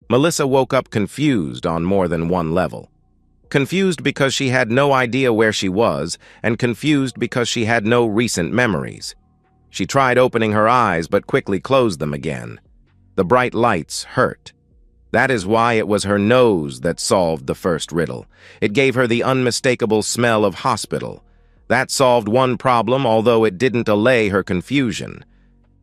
Melissa woke up confused on more than one level. Confused because she had no idea where she was, and confused because she had no recent memories. She tried opening her eyes but quickly closed them again. The bright lights hurt. That is why it was her nose that solved the first riddle. It gave her the unmistakable smell of hospital. That solved one problem, although it didn't allay her confusion.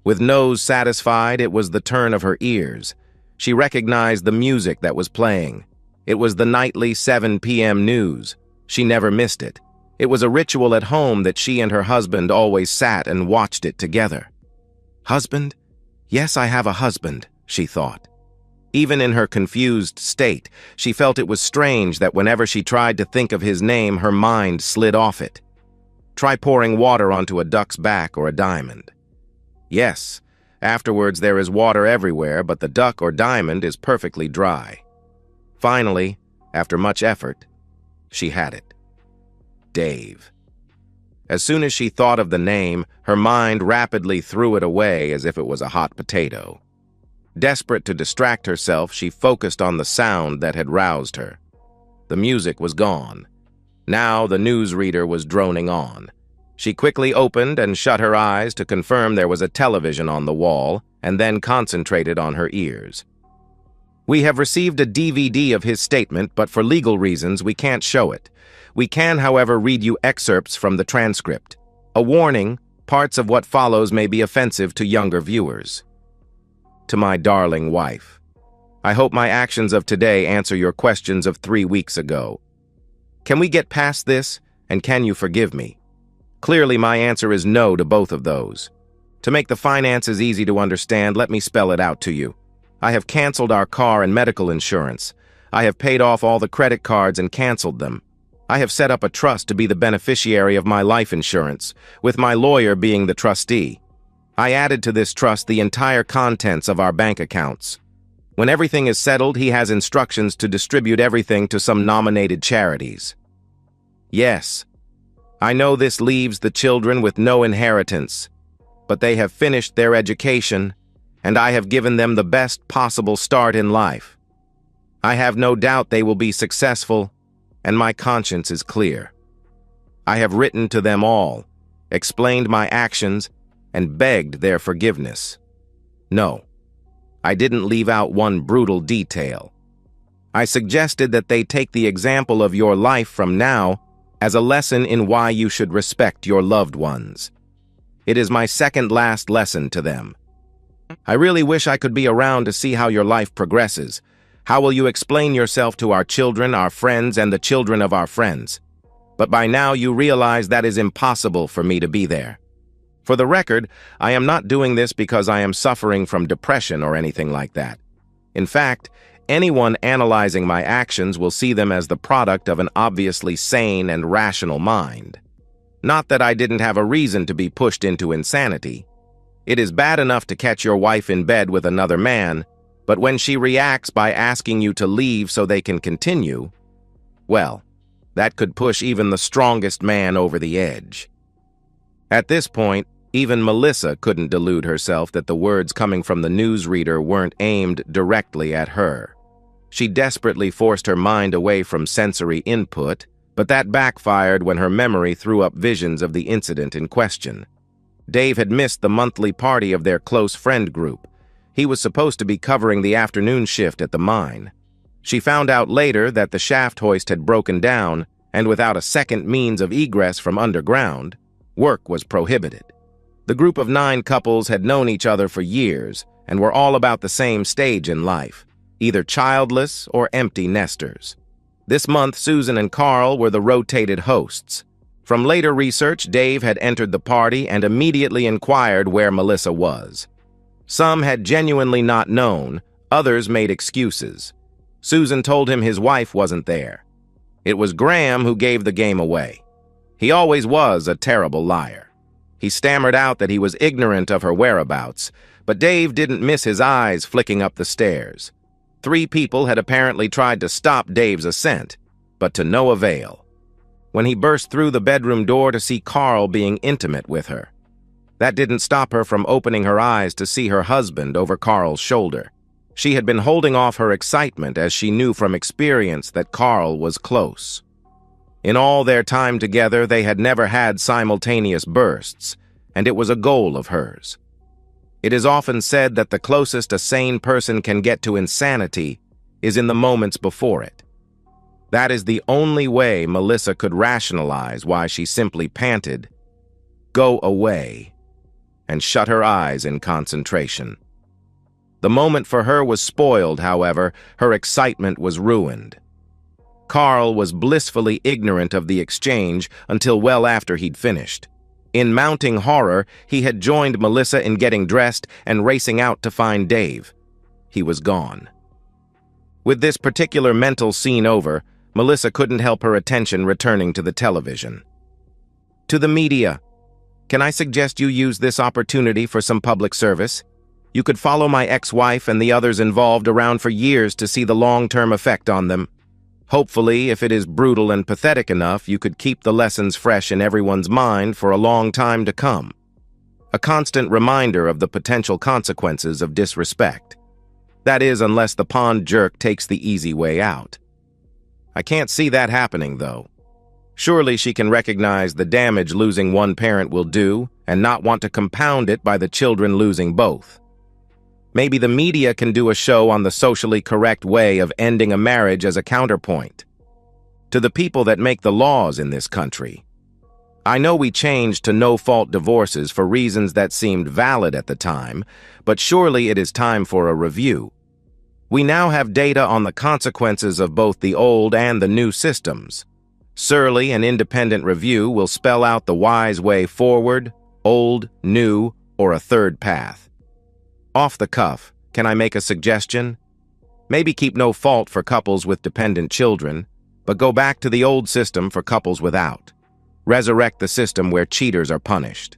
With nose satisfied, it was the turn of her ears. She recognized the music that was playing. It was the nightly 7 p.m. news. She never missed it. It was a ritual at home that she and her husband always sat and watched it together. Husband? Yes, I have a husband, she thought. Even in her confused state, she felt it was strange that whenever she tried to think of his name, her mind slid off it. Try pouring water onto a duck's back or a diamond. Yes, afterwards there is water everywhere, but the duck or diamond is perfectly dry. Finally, after much effort, she had it. Dave. As soon as she thought of the name, her mind rapidly threw it away as if it was a hot potato. Desperate to distract herself, she focused on the sound that had roused her. The music was gone. Now the newsreader was droning on. She quickly opened and shut her eyes to confirm there was a television on the wall, and then concentrated on her ears. We have received a DVD of his statement, but for legal reasons we can't show it. We can, however, read you excerpts from the transcript. A warning, parts of what follows may be offensive to younger viewers. To my darling wife, I hope my actions of today answer your questions of 3 weeks ago. Can we get past this, and can you forgive me? Clearly, my answer is no to both of those. To make the finances easy to understand, let me spell it out to you. I have canceled our car and medical insurance. I have paid off all the credit cards and canceled them. I have set up a trust to be the beneficiary of my life insurance, with my lawyer being the trustee. I added to this trust the entire contents of our bank accounts. When everything is settled, he has instructions to distribute everything to some nominated charities. Yes, I know this leaves the children with no inheritance, but they have finished their education, and I have given them the best possible start in life. I have no doubt they will be successful, and my conscience is clear. I have written to them all, explained my actions, and begged their forgiveness. No, I didn't leave out one brutal detail. I suggested that they take the example of your life from now as a lesson in why you should respect your loved ones. It is my second last lesson to them. I really wish I could be around to see how your life progresses. How will you explain yourself to our children, our friends, and the children of our friends? But by now you realize that is impossible for me to be there. For the record, I am not doing this because I am suffering from depression or anything like that. In fact, anyone analyzing my actions will see them as the product of an obviously sane and rational mind. Not that I didn't have a reason to be pushed into insanity. It is bad enough to catch your wife in bed with another man, but when she reacts by asking you to leave so they can continue, well, that could push even the strongest man over the edge. At this point, even Melissa couldn't delude herself that the words coming from the newsreader weren't aimed directly at her. She desperately forced her mind away from sensory input, but that backfired when her memory threw up visions of the incident in question. Dave had missed the monthly party of their close friend group. He was supposed to be covering the afternoon shift at the mine. She found out later that the shaft hoist had broken down, and without a second means of egress from underground, work was prohibited. The group of 9 couples had known each other for years and were all about the same stage in life, either childless or empty nesters. This month, Susan and Carl were the rotated hosts. From later research, Dave had entered the party and immediately inquired where Melissa was. Some had genuinely not known, others made excuses. Susan told him his wife wasn't there. It was Graham who gave the game away. He always was a terrible liar. He stammered out that he was ignorant of her whereabouts, but Dave didn't miss his eyes flicking up the stairs. 3 people had apparently tried to stop Dave's ascent, but to no avail. When he burst through the bedroom door to see Carl being intimate with her, that didn't stop her from opening her eyes to see her husband over Carl's shoulder. She had been holding off her excitement as she knew from experience that Carl was close. In all their time together, they had never had simultaneous bursts, and it was a goal of hers. It is often said that the closest a sane person can get to insanity is in the moments before it. That is the only way Melissa could rationalize why she simply panted, "Go away," and shut her eyes in concentration. The moment for her was spoiled, however. Her excitement was ruined. Carl was blissfully ignorant of the exchange until well after he'd finished. In mounting horror, he had joined Melissa in getting dressed and racing out to find Dave. He was gone. With this particular mental scene over, Melissa couldn't help her attention returning to the television. To the media, can I suggest you use this opportunity for some public service? You could follow my ex-wife and the others involved around for years to see the long-term effect on them. Hopefully, if it is brutal and pathetic enough, you could keep the lessons fresh in everyone's mind for a long time to come. A constant reminder of the potential consequences of disrespect. That is, unless the pond jerk takes the easy way out. I can't see that happening, though. Surely she can recognize the damage losing one parent will do and not want to compound it by the children losing both. Maybe the media can do a show on the socially correct way of ending a marriage as a counterpoint. To the people that make the laws in this country, I know we changed to no-fault divorces for reasons that seemed valid at the time, but surely it is time for a review. We now have data on the consequences of both the old and the new systems. Surely an independent review will spell out the wise way forward, old, new, or a third path. Off the cuff, can I make a suggestion? Maybe keep no fault for couples with dependent children, but go back to the old system for couples without. Resurrect the system where cheaters are punished.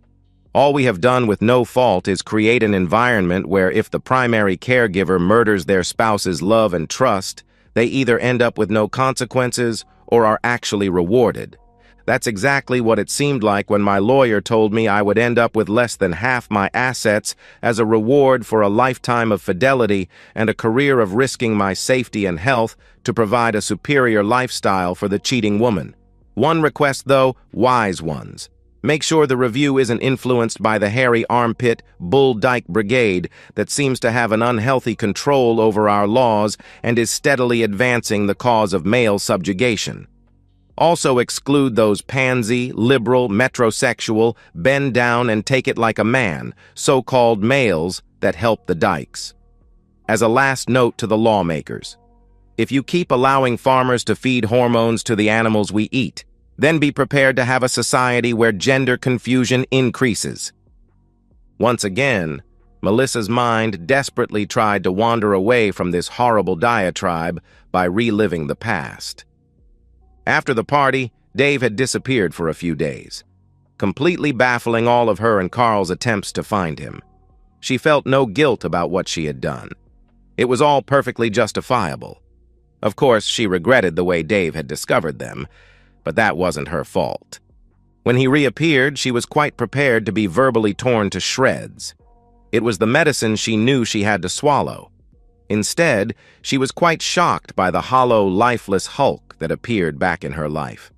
All we have done with no fault is create an environment where if the primary caregiver murders their spouse's love and trust, they either end up with no consequences or are actually rewarded. That's exactly what it seemed like when my lawyer told me I would end up with less than half my assets as a reward for a lifetime of fidelity and a career of risking my safety and health to provide a superior lifestyle for the cheating woman. One request, though, wise ones. Make sure the review isn't influenced by the hairy armpit Bull Dyke Brigade that seems to have an unhealthy control over our laws and is steadily advancing the cause of male subjugation. Also exclude those pansy, liberal, metrosexual, bend down and take it like a man, so-called males that help the dykes. As a last note to the lawmakers, if you keep allowing farmers to feed hormones to the animals we eat, then be prepared to have a society where gender confusion increases. Once again, Melissa's mind desperately tried to wander away from this horrible diatribe by reliving the past. After the party, Dave had disappeared for a few days, completely baffling all of her and Carl's attempts to find him. She felt no guilt about what she had done. It was all perfectly justifiable. Of course, she regretted the way Dave had discovered them, but that wasn't her fault. When he reappeared, she was quite prepared to be verbally torn to shreds. It was the medicine she knew she had to swallow. Instead, she was quite shocked by the hollow, lifeless hulk that appeared back in her life.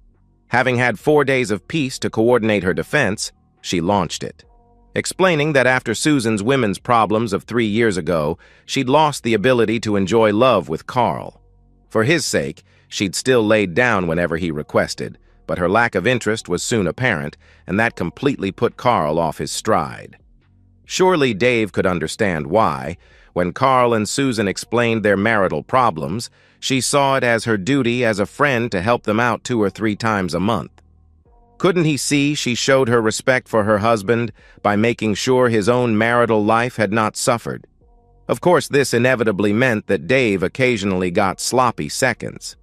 Having had 4 days of peace to coordinate her defense, she launched it, explaining that after Susan's women's problems of 3 years ago, she'd lost the ability to enjoy love with Carl. For his sake, she'd still laid down whenever he requested, but her lack of interest was soon apparent, and that completely put Carl off his stride. Surely Dave could understand why. When Carl and Susan explained their marital problems, she saw it as her duty as a friend to help them out 2 or 3 times a month. Couldn't he see she showed her respect for her husband by making sure his own marital life had not suffered? Of course, this inevitably meant that Dave occasionally got sloppy seconds.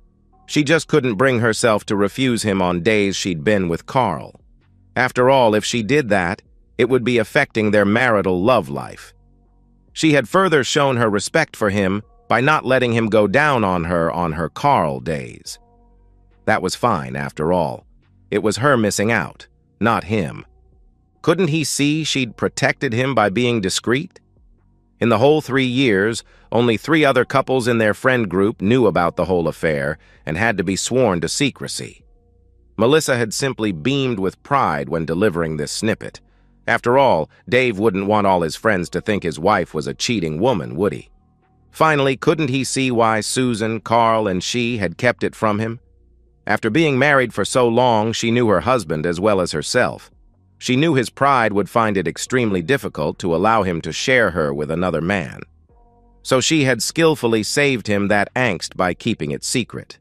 She just couldn't bring herself to refuse him on days she'd been with Carl. After all, if she did that, it would be affecting their marital love life. She had further shown her respect for him by not letting him go down on her Carl days. That was fine, after all. It was her missing out, not him. Couldn't he see she'd protected him by being discreet? In the whole 3 years, only 3 other couples in their friend group knew about the whole affair and had to be sworn to secrecy. Melissa had simply beamed with pride when delivering this snippet. After all, Dave wouldn't want all his friends to think his wife was a cheating woman, would he? Finally, couldn't he see why Susan, Carl, and she had kept it from him? After being married for so long, she knew her husband as well as herself. She knew his pride would find it extremely difficult to allow him to share her with another man. So she had skillfully saved him that angst by keeping it secret.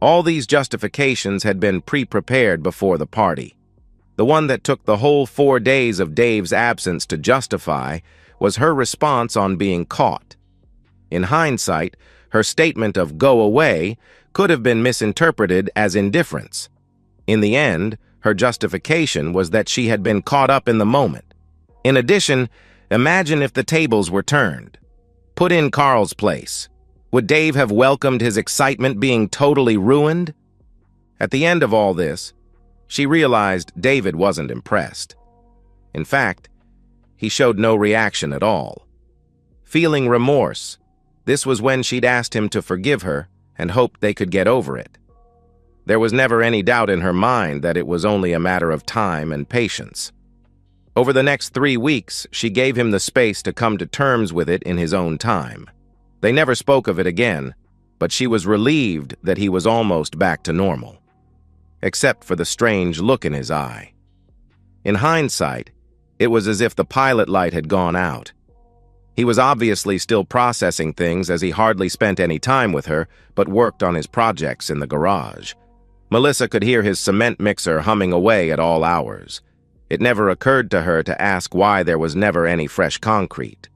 All these justifications had been pre-prepared before the party. The one that took the whole 4 days of Dave's absence to justify was her response on being caught. In hindsight, her statement of "go away" could have been misinterpreted as indifference. In the end, her justification was that she had been caught up in the moment. In addition, imagine if the tables were turned. Put in Carl's place. Would Dave have welcomed his excitement being totally ruined? At the end of all this, she realized David wasn't impressed. In fact, he showed no reaction at all. Feeling remorse, this was when she'd asked him to forgive her and hoped they could get over it. There was never any doubt in her mind that it was only a matter of time and patience. Over the next 3 weeks, she gave him the space to come to terms with it in his own time. They never spoke of it again, but she was relieved that he was almost back to normal, except for the strange look in his eye. In hindsight, it was as if the pilot light had gone out. He was obviously still processing things as he hardly spent any time with her, but worked on his projects in the garage. Melissa could hear his cement mixer humming away at all hours. It never occurred to her to ask why there was never any fresh concrete.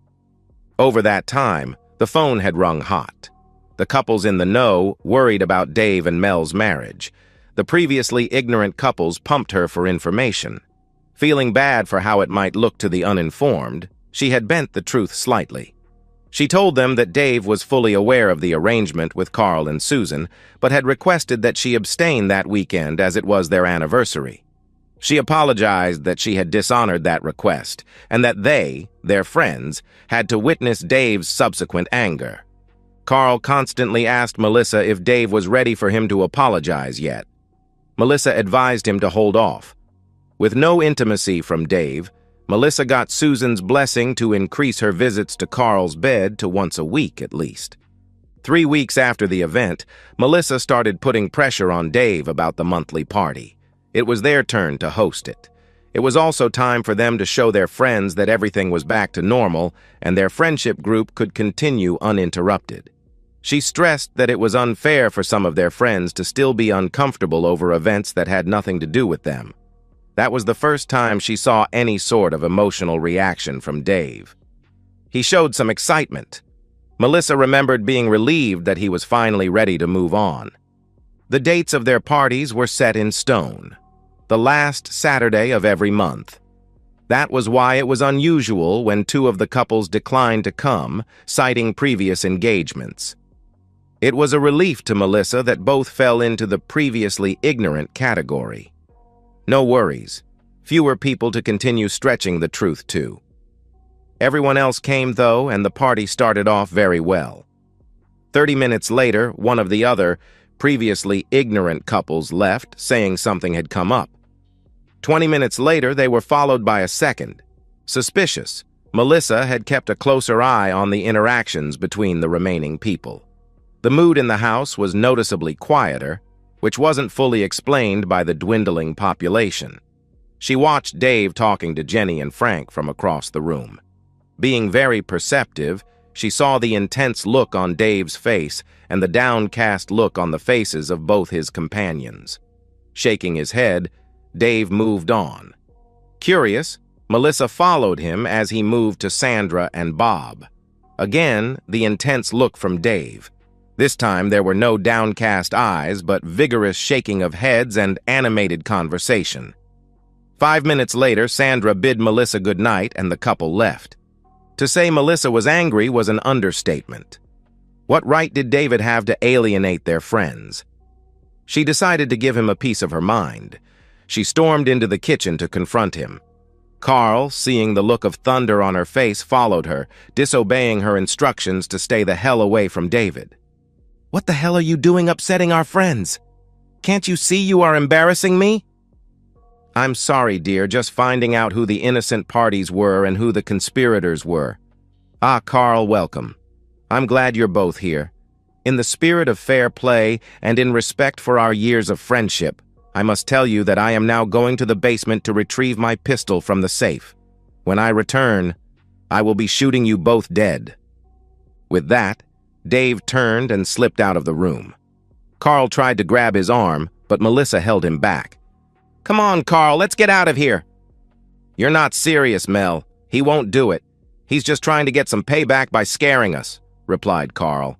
Over that time, the phone had rung hot. The couples in the know worried about Dave and Mel's marriage. The previously ignorant couples pumped her for information. Feeling bad for how it might look to the uninformed, she had bent the truth slightly. She told them that Dave was fully aware of the arrangement with Carl and Susan, but had requested that she abstain that weekend as it was their anniversary. She apologized that she had dishonored that request, and that they, their friends, had to witness Dave's subsequent anger. Carl constantly asked Melissa if Dave was ready for him to apologize yet. Melissa advised him to hold off. With no intimacy from Dave, Melissa got Susan's blessing to increase her visits to Carl's bed to once a week at least. 3 weeks after the event, Melissa started putting pressure on Dave about the monthly party. It was their turn to host it. It was also time for them to show their friends that everything was back to normal and their friendship group could continue uninterrupted. She stressed that it was unfair for some of their friends to still be uncomfortable over events that had nothing to do with them. That was the first time she saw any sort of emotional reaction from Dave. He showed some excitement. Melissa remembered being relieved that he was finally ready to move on. The dates of their parties were set in stone. The last Saturday of every month. That was why it was unusual when 2 of the couples declined to come, citing previous engagements. It was a relief to Melissa that both fell into the previously ignorant category. No worries. Fewer people to continue stretching the truth to. Everyone else came, though, and the party started off very well. 30 minutes later, one of the other, previously ignorant couples left, saying something had come up. 20 minutes later, they were followed by a second. Suspicious, Melissa had kept a closer eye on the interactions between the remaining people. The mood in the house was noticeably quieter, which wasn't fully explained by the dwindling population. She watched Dave talking to Jenny and Frank from across the room. Being very perceptive, she saw the intense look on Dave's face and the downcast look on the faces of both his companions. Shaking his head, Dave moved on. Curious, Melissa followed him as he moved to Sandra and Bob. Again, the intense look from Dave. This time there were no downcast eyes, but vigorous shaking of heads and animated conversation. 5 minutes later, Sandra bid Melissa good night and the couple left. To say Melissa was angry was an understatement. What right did David have to alienate their friends? She decided to give him a piece of her mind. She stormed into the kitchen to confront him. Carl, seeing the look of thunder on her face, followed her, disobeying her instructions to stay the hell away from David. "What the hell are you doing upsetting our friends? Can't you see you are embarrassing me?" "I'm sorry, dear, just finding out who the innocent parties were and who the conspirators were." "Ah, Carl, welcome. I'm glad you're both here. In the spirit of fair play and in respect for our years of friendship, I must tell you that I am now going to the basement to retrieve my pistol from the safe. When I return, I will be shooting you both dead." With that, Dave turned and slipped out of the room. Carl tried to grab his arm, but Melissa held him back. "Come on, Carl, let's get out of here." "You're not serious, Mel. He won't do it. He's just trying to get some payback by scaring us," replied Carl.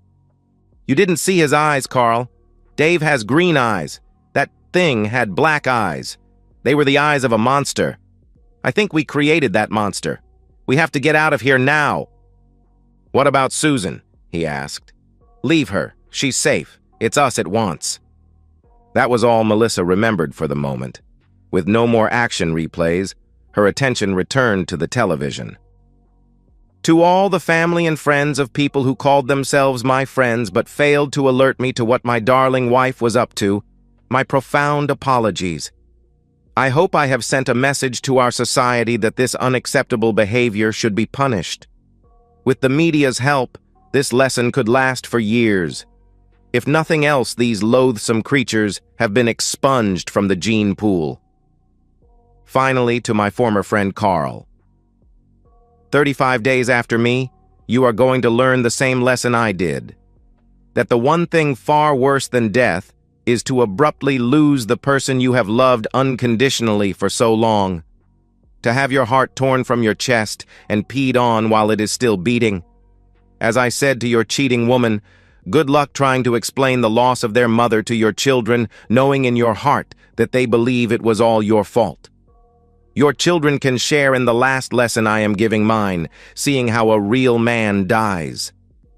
"You didn't see his eyes, Carl. Dave has green eyes. That thing had black eyes. They were the eyes of a monster. I think we created that monster. We have to get out of here now." "What about Susan?" he asked. "Leave her. She's safe. It's us it wants." That was all Melissa remembered for the moment. With no more action replays, her attention returned to the television. "To all the family and friends of people who called themselves my friends but failed to alert me to what my darling wife was up to, my profound apologies. I hope I have sent a message to our society that this unacceptable behavior should be punished. With the media's help, this lesson could last for years. If nothing else, these loathsome creatures have been expunged from the gene pool." Finally, to my former friend Carl. 35 days after me, you are going to learn the same lesson I did. That the one thing far worse than death is to abruptly lose the person you have loved unconditionally for so long. To have your heart torn from your chest and peed on while it is still beating. As I said to your cheating woman, good luck trying to explain the loss of their mother to your children, knowing in your heart that they believe it was all your fault. Your children can share in the last lesson I am giving mine, seeing how a real man dies.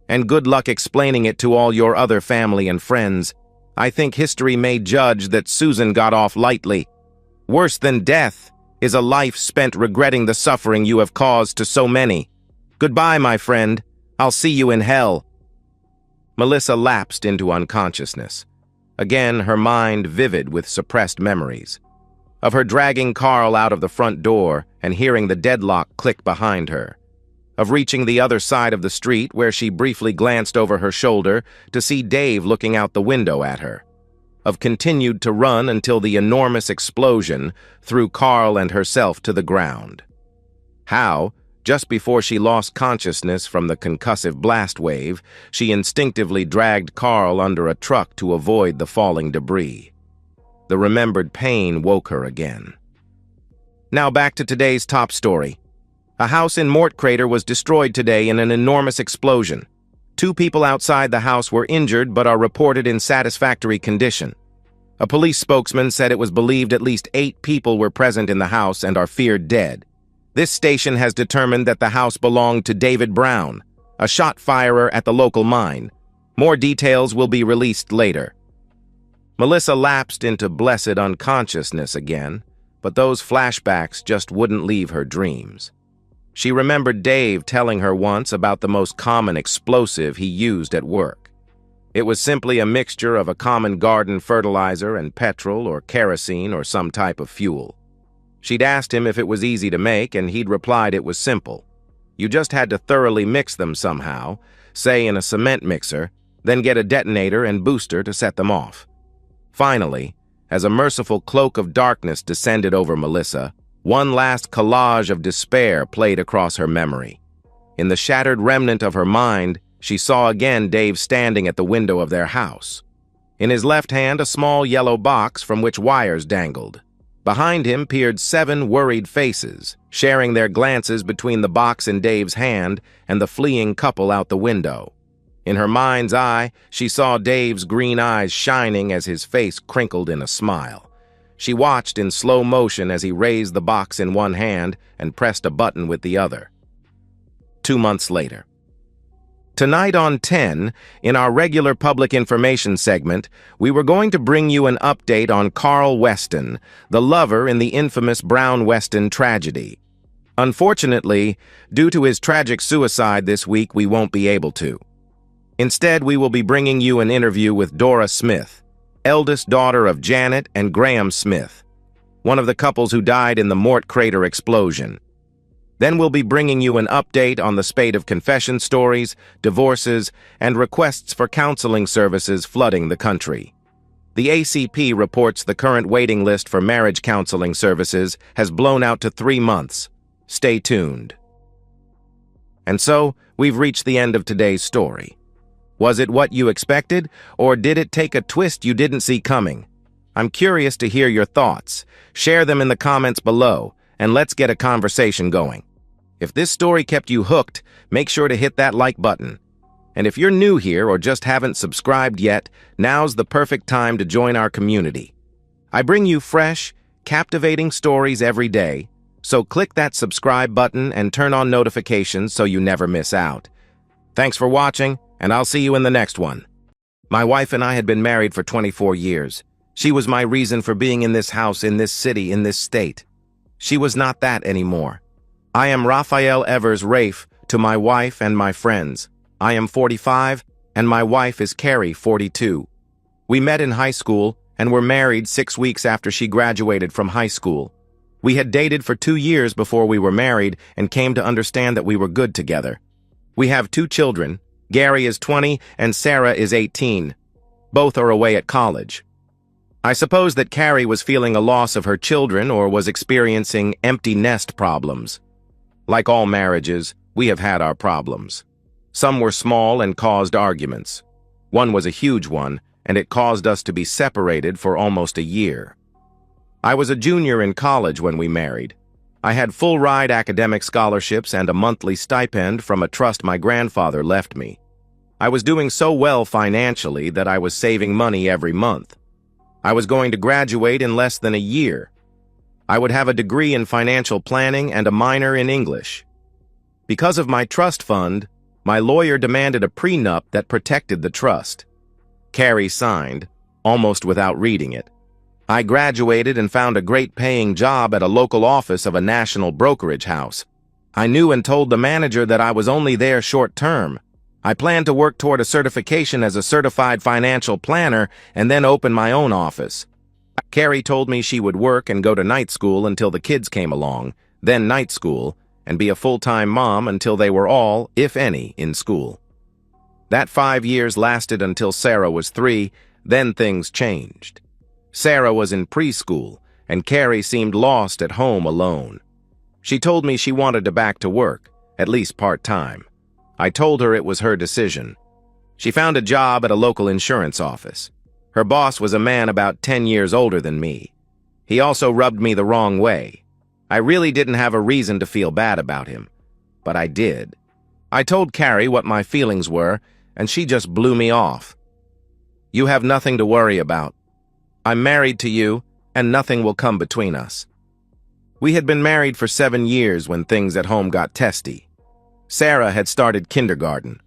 And good luck explaining it to all your other family and friends. I think history may judge that Susan got off lightly. Worse than death is a life spent regretting the suffering you have caused to so many. Goodbye, my friend. I'll see you in hell." Melissa lapsed into unconsciousness. Again, her mind vivid with suppressed memories. Of her dragging Carl out of the front door and hearing the deadlock click behind her. Of reaching the other side of the street where she briefly glanced over her shoulder to see Dave looking out the window at her. Of continued to run until the enormous explosion threw Carl and herself to the ground. How, just before she lost consciousness from the concussive blast wave, she instinctively dragged Carl under a truck to avoid the falling debris. The remembered pain woke her again. Now back to today's top story. A house in Mort Crater was destroyed today in an enormous explosion. 2 people outside the house were injured but are reported in satisfactory condition. A police spokesman said it was believed at least 8 people were present in the house and are feared dead. This station has determined that the house belonged to David Brown, a shot firer at the local mine. More details will be released later. Melissa lapsed into blessed unconsciousness again, but those flashbacks just wouldn't leave her dreams. She remembered Dave telling her once about the most common explosive he used at work. It was simply a mixture of a common garden fertilizer and petrol or kerosene or some type of fuel. She'd asked him if it was easy to make, and he'd replied it was simple. You just had to thoroughly mix them somehow, say in a cement mixer, then get a detonator and booster to set them off. Finally, as a merciful cloak of darkness descended over Melissa, one last collage of despair played across her memory. In the shattered remnant of her mind, she saw again Dave standing at the window of their house. In his left hand, a small yellow box from which wires dangled. Behind him peered 7 worried faces, sharing their glances between the box in Dave's hand and the fleeing couple out the window. In her mind's eye, she saw Dave's green eyes shining as his face crinkled in a smile. She watched in slow motion as he raised the box in one hand and pressed a button with the other. 2 months later. Tonight on 10, in our regular public information segment, we were going to bring you an update on Carl Weston, the lover in the infamous Brown Weston tragedy. Unfortunately, due to his tragic suicide this week, we won't be able to. Instead, we will be bringing you an interview with Dora Smith, eldest daughter of Janet and Graham Smith, one of the couples who died in the Mort crater explosion. Then we'll be bringing you an update on the spate of confession stories, divorces, and requests for counseling services flooding the country. The ACP reports the current waiting list for marriage counseling services has blown out to 3 months. Stay tuned. And so, we've reached the end of today's story. Was it what you expected, or did it take a twist you didn't see coming? I'm curious to hear your thoughts. Share them in the comments below, and let's get a conversation going. If this story kept you hooked, make sure to hit that like button. And if you're new here or just haven't subscribed yet, now's the perfect time to join our community. I bring you fresh, captivating stories every day, so click that subscribe button and turn on notifications so you never miss out. Thanks for watching, and I'll see you in the next one. My wife and I had been married for 24 years. She was my reason for being in this house, in this city, in this state. She was not that anymore. I am Raphael Evers Rafe to my wife and my friends. I am 45, and my wife is Carrie, 42. We met in high school and were married 6 weeks after she graduated from high school. We had dated for 2 years before we were married and came to understand that we were good together. We have 2 children. Gary is 20 and Sarah is 18. Both are away at college. I suppose that Carrie was feeling a loss of her children or was experiencing empty nest problems. Like all marriages, we have had our problems. Some were small and caused arguments. One was a huge one, and it caused us to be separated for almost a year. I was a junior in college when we married. I had full-ride academic scholarships and a monthly stipend from a trust my grandfather left me. I was doing so well financially that I was saving money every month. I was going to graduate in less than a year. I would have a degree in financial planning and a minor in English. Because of my trust fund, my lawyer demanded a prenup that protected the trust. Carrie signed, almost without reading it. I graduated and found a great paying job at a local office of a national brokerage house. I knew and told the manager that I was only there short term. I planned to work toward a certification as a certified financial planner and then open my own office. Carrie told me she would work and go to night school until the kids came along, then night school, and be a full-time mom until they were all, if any, in school. That 5 years lasted until Sarah was 3, then things changed. Sarah was in preschool, and Carrie seemed lost at home alone. She told me she wanted to back to work, at least part-time. I told her it was her decision. She found a job at a local insurance office. Her boss was a man about 10 years older than me. He also rubbed me the wrong way. I really didn't have a reason to feel bad about him, but I did. I told Carrie what my feelings were, and she just blew me off. "You have nothing to worry about. I'm married to you, and nothing will come between us." We had been married for 7 years when things at home got testy. Sarah had started kindergarten.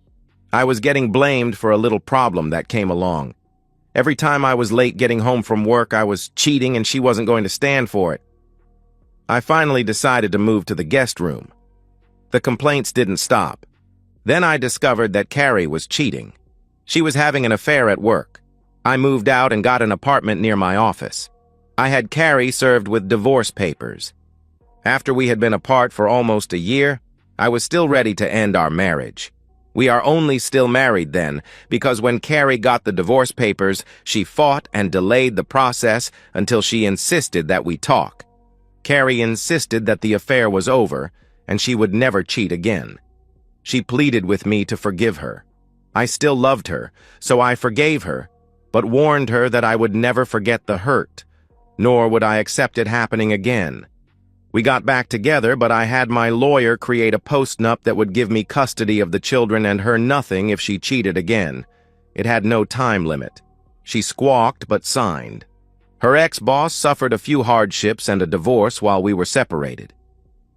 I was getting blamed for a little problem that came along. Every time I was late getting home from work, I was cheating and she wasn't going to stand for it. I finally decided to move to the guest room. The complaints didn't stop. Then I discovered that Carrie was cheating. She was having an affair at work. I moved out and got an apartment near my office. I had Carrie served with divorce papers. After we had been apart for almost a year, I was still ready to end our marriage. We are only still married then, because when Carrie got the divorce papers, she fought and delayed the process until she insisted that we talk. Carrie insisted that the affair was over, and she would never cheat again. She pleaded with me to forgive her. I still loved her, so I forgave her, but warned her that I would never forget the hurt, nor would I accept it happening again. We got back together, but I had my lawyer create a postnup that would give me custody of the children and her nothing if she cheated again. It had no time limit. She squawked but signed. Her ex-boss suffered a few hardships and a divorce while we were separated.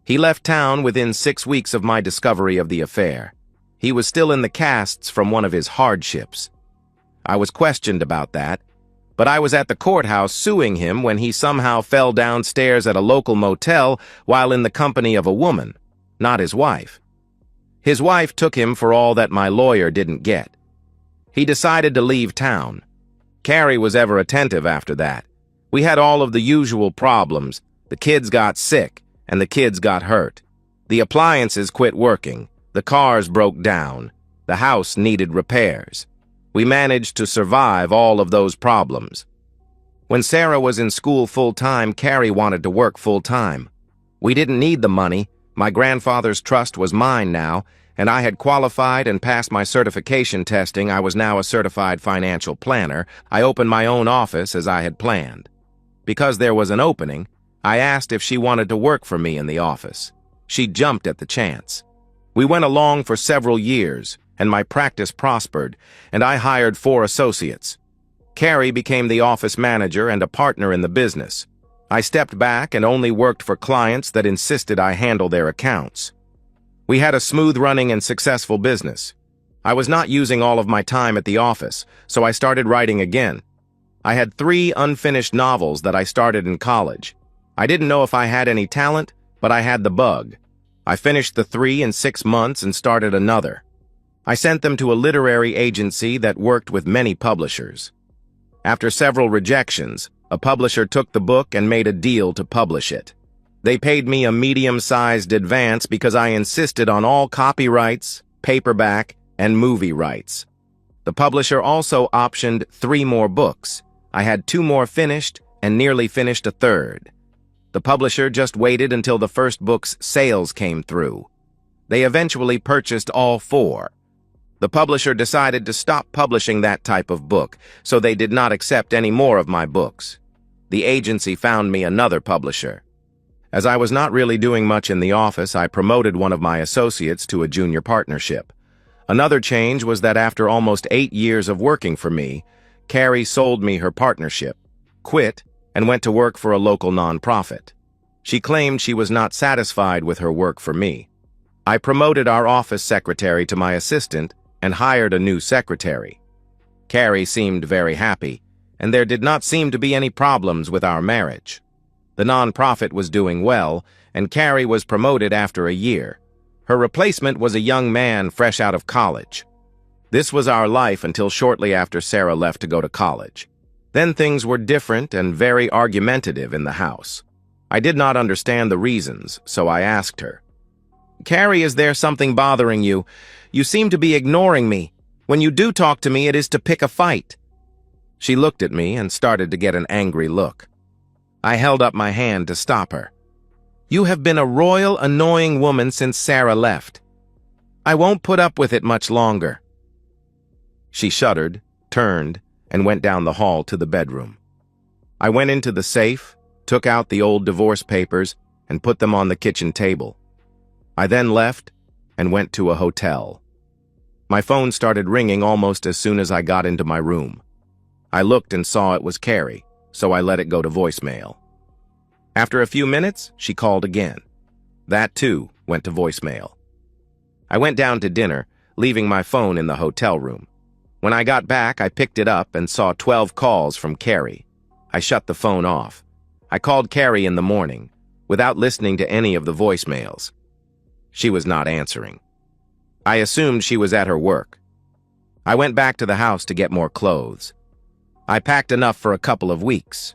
He left town within 6 weeks of my discovery of the affair. He was still in the casts from one of his hardships. I was questioned about that. but I was at the courthouse suing him when he somehow fell downstairs at a local motel while in the company of a woman, not his wife. His wife took him for all that my lawyer didn't get. He decided to leave town. Carrie was ever attentive after that. We had all of the usual problems. The kids got sick, and the kids got hurt. The appliances quit working. The cars broke down. The house needed repairs. We managed to survive all of those problems. When Sarah was in school full-time, Carrie wanted to work full-time. We didn't need the money. My grandfather's trust was mine now, and I had qualified and passed my certification testing. I was now a certified financial planner. I opened my own office as I had planned. Because there was an opening, I asked if she wanted to work for me in the office. She jumped at the chance. We went along for several years, and my practice prospered, and I hired 4 associates. Carrie became the office manager and a partner in the business. I stepped back and only worked for clients that insisted I handle their accounts. We had a smooth-running and successful business. I was not using all of my time at the office, so I started writing again. I had 3 unfinished novels that I started in college. I didn't know if I had any talent, but I had the bug. I finished the 3 in 6 months and started another. I sent them to a literary agency that worked with many publishers. After several rejections, a publisher took the book and made a deal to publish it. They paid me a medium-sized advance because I insisted on all copyrights, paperback, and movie rights. The publisher also optioned 3 more books. I had 2 more finished and nearly finished a third. The publisher just waited until the first book's sales came through. They eventually purchased all 4. The publisher decided to stop publishing that type of book, so they did not accept any more of my books. The agency found me another publisher. As I was not really doing much in the office, I promoted one of my associates to a junior partnership. Another change was that after almost 8 years of working for me, Carrie sold me her partnership, quit, and went to work for a local nonprofit. She claimed she was not satisfied with her work for me. I promoted our office secretary to my assistant and hired a new secretary. Carrie seemed very happy, and there did not seem to be any problems with our marriage. The nonprofit was doing well, and Carrie was promoted after a year. Her replacement was a young man fresh out of college. This was our life until shortly after Sarah left to go to college. Then things were different and very argumentative in the house. I did not understand the reasons, so I asked her, "Carrie, is there something bothering you? You seem to be ignoring me. When you do talk to me, it is to pick a fight." She looked at me and started to get an angry look. I held up my hand to stop her. "You have been a royal, annoying woman since Sarah left. I won't put up with it much longer." She shuddered, turned, and went down the hall to the bedroom. I went into the safe, took out the old divorce papers, and put them on the kitchen table. I then left and went to a hotel. My phone started ringing almost as soon as I got into my room. I looked and saw it was Carrie, so I let it go to voicemail. After a few minutes, she called again. That, too, went to voicemail. I went down to dinner, leaving my phone in the hotel room. When I got back, I picked it up and saw 12 calls from Carrie. I shut the phone off. I called Carrie in the morning, without listening to any of the voicemails. She was not answering. I assumed she was at her work. I went back to the house to get more clothes. I packed enough for a couple of weeks.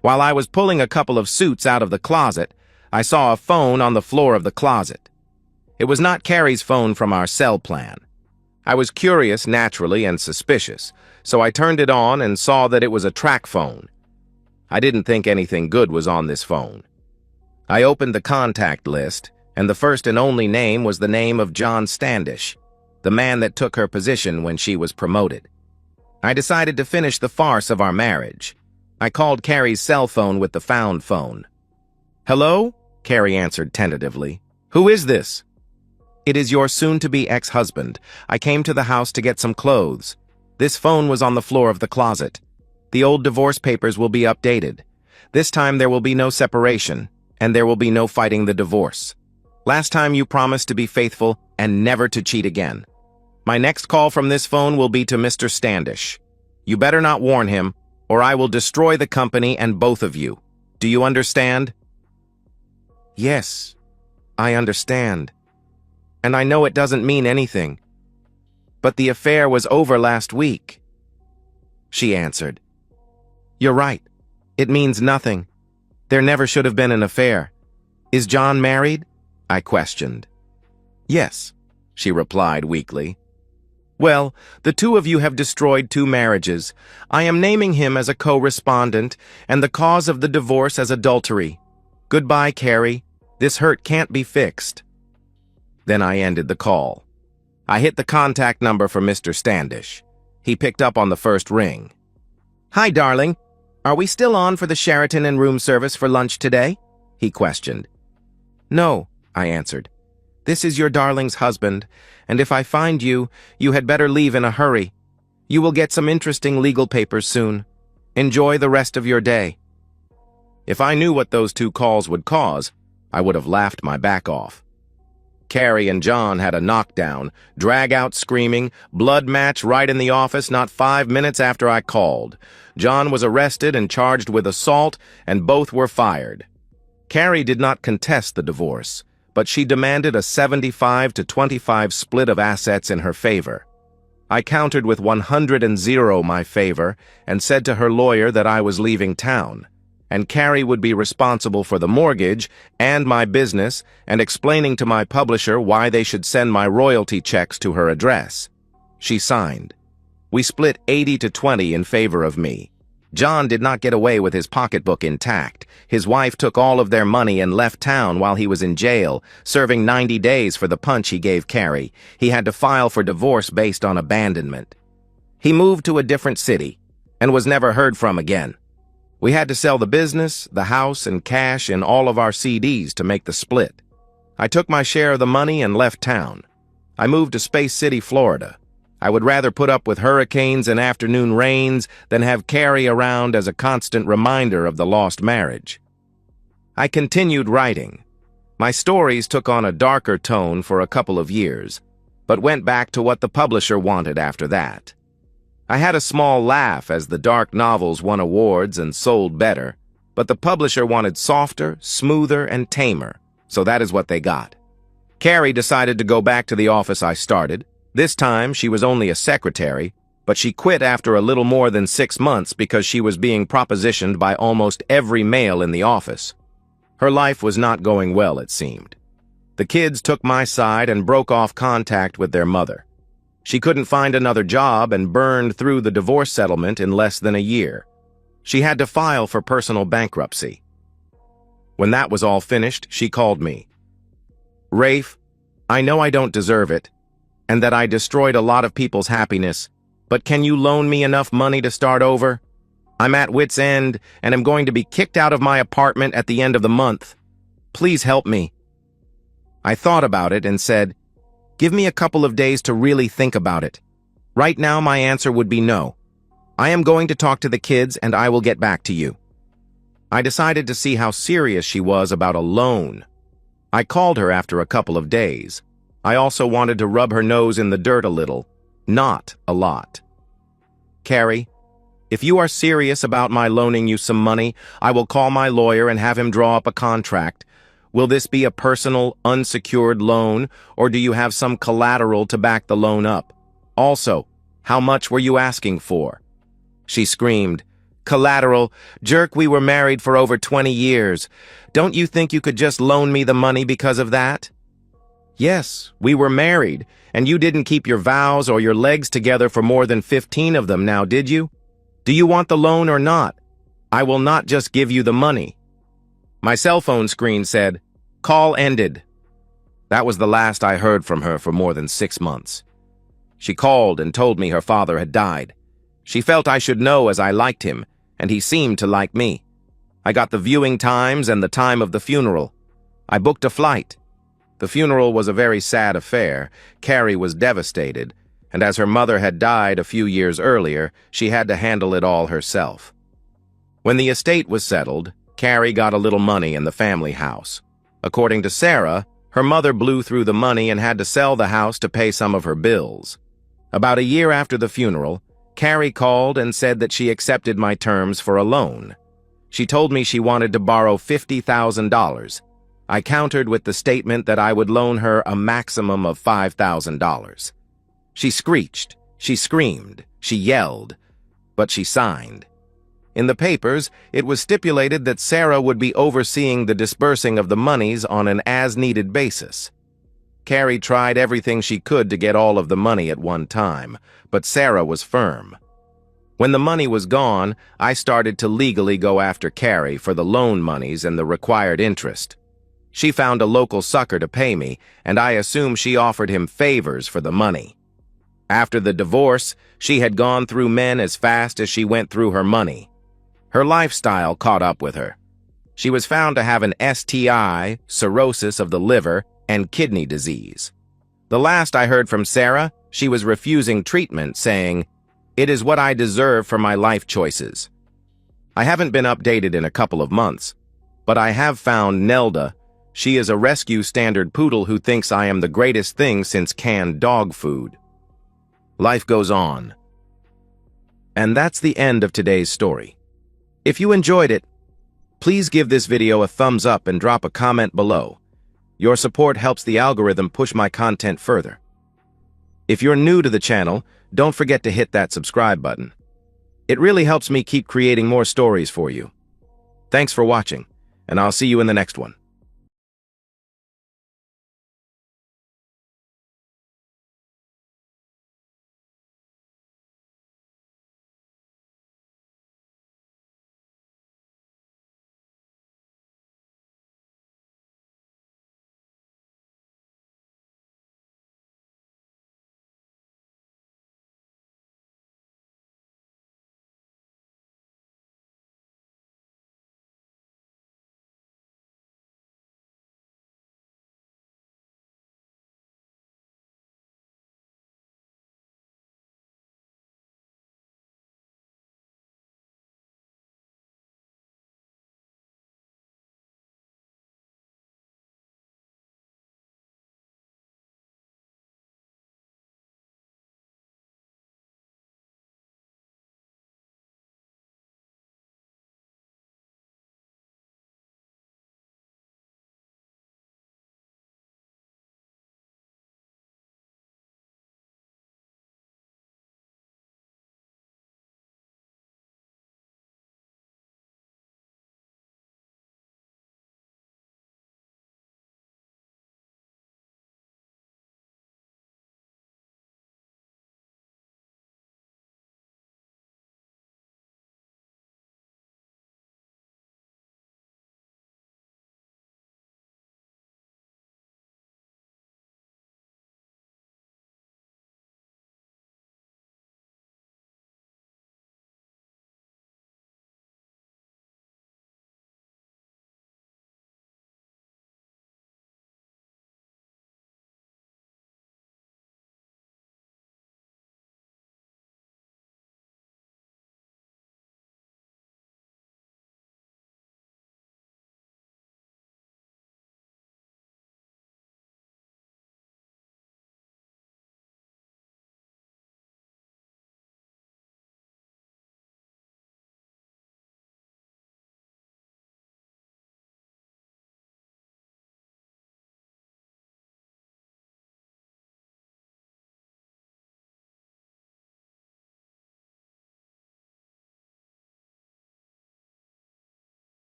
While I was pulling a couple of suits out of the closet, I saw a phone on the floor of the closet. It was not Carrie's phone from our cell plan. I was curious, naturally, and suspicious, so I turned it on and saw that it was a track phone. I didn't think anything good was on this phone. I opened the contact list, and the first and only name was the name of John Standish, the man that took her position when she was promoted. I decided to finish the farce of our marriage. I called Carrie's cell phone with the found phone. "Hello?" Carrie answered tentatively. "Who is this?" "It is your soon-to-be ex-husband. I came to the house to get some clothes. This phone was on the floor of the closet. The old divorce papers will be updated. This time there will be no separation, and there will be no fighting the divorce. Last time you promised to be faithful and never to cheat again. My next call from this phone will be to Mr. Standish. You better not warn him. or I will destroy the company and both of you. Do you understand?" "Yes, I understand. And I know it doesn't mean anything. But the affair was over last week," she answered. "You're right. It means nothing. There never should have been an affair. Is John married?" I questioned. "Yes," she replied weakly. "Well, the two of you have destroyed 2 marriages. I am naming him as a co-respondent, and the cause of the divorce as adultery. Goodbye, Carrie. This hurt can't be fixed." Then I ended the call. I hit the contact number for Mr. Standish. He picked up on the first ring. "Hi, darling. Are we still on for the Sheraton and room service for lunch today?" he questioned. "No," I answered. "This is your darling's husband, and if I find you, you had better leave in a hurry. You will get some interesting legal papers soon. Enjoy the rest of your day." If I knew what those 2 calls would cause, I would have laughed my back off. Carrie and John had a knockdown, drag-out screaming, blood match right in the office not 5 minutes after I called. John was arrested and charged with assault, and both were fired. Carrie did not contest the divorce, but she demanded a 75-25 split of assets in her favor. I countered with 100 my favor and said to her lawyer that I was leaving town, and Carrie would be responsible for the mortgage and my business, and explaining to my publisher why they should send my royalty checks to her address. She signed. We split 80-20 in favor of me. John did not get away with his pocketbook intact. His wife took all of their money and left town while he was in jail, serving 90 days for the punch he gave Carrie. He had to file for divorce based on abandonment. He moved to a different city and was never heard from again. We had to sell the business, the house, and cash in all of our CDs to make the split. I took my share of the money and left town. I moved to Space City, Florida. I would rather put up with hurricanes and afternoon rains than have Carrie around as a constant reminder of the lost marriage. I continued writing. My stories took on a darker tone for a couple of years, but went back to what the publisher wanted after that. I had a small laugh as the dark novels won awards and sold better, but the publisher wanted softer, smoother, and tamer, so that is what they got. Carrie decided to go back to the office I started. This time, she was only a secretary, but she quit after a little more than 6 months because she was being propositioned by almost every male in the office. Her life was not going well, it seemed. The kids took my side and broke off contact with their mother. She couldn't find another job and burned through the divorce settlement in less than a year. She had to file for personal bankruptcy. When that was all finished, she called me. "Rafe, I know I don't deserve it, and that I destroyed a lot of people's happiness, but can you loan me enough money to start over? I'm at wit's end, and am going to be kicked out of my apartment at the end of the month. Please help me." I thought about it and said, "Give me a couple of days to really think about it. Right now, my answer would be no. I am going to talk to the kids, and I will get back to you." I decided to see how serious she was about a loan. I called her after a couple of days. I also wanted to rub her nose in the dirt a little, not a lot. "Carrie, if you are serious about my loaning you some money, I will call my lawyer and have him draw up a contract. Will this be a personal, unsecured loan, or do you have some collateral to back the loan up? Also, how much were you asking for?" She screamed, "Collateral? Jerk, we were married for over 20 years. Don't you think you could just loan me the money because of that?" "Yes, we were married, and you didn't keep your vows or your legs together for more than 15 of them now, did you? Do you want the loan or not? I will not just give you the money." My cell phone screen said, "Call ended." That was the last I heard from her for more than 6 months. She called and told me her father had died. She felt I should know as I liked him, and he seemed to like me. I got the viewing times and the time of the funeral. I booked a flight. The funeral was a very sad affair. Carrie was devastated, and as her mother had died a few years earlier, she had to handle it all herself. When the estate was settled, Carrie got a little money in the family house. According to Sarah, her mother blew through the money and had to sell the house to pay some of her bills. About a year after the funeral, Carrie called and said that she accepted my terms for a loan. She told me she wanted to borrow $50,000. I countered with the statement that I would loan her a maximum of $5,000. She screeched, she screamed, she yelled, but she signed. In the papers, it was stipulated that Sarah would be overseeing the disbursing of the monies on an as-needed basis. Carrie tried everything she could to get all of the money at one time, but Sarah was firm. When the money was gone, I started to legally go after Carrie for the loan monies and the required interest. She found a local sucker to pay me, and I assume she offered him favors for the money. After the divorce, she had gone through men as fast as she went through her money. Her lifestyle caught up with her. She was found to have an STI, cirrhosis of the liver, and kidney disease. The last I heard from Sarah, she was refusing treatment, saying, "It is what I deserve for my life choices." I haven't been updated in a couple of months, but I have found Nelda. She is a rescue standard poodle who thinks I am the greatest thing since canned dog food. Life goes on. And that's the end of today's story. If you enjoyed it, please give this video a thumbs up and drop a comment below. Your support helps the algorithm push my content further. If you're new to the channel, don't forget to hit that subscribe button. It really helps me keep creating more stories for you. Thanks for watching, and I'll see you in the next one.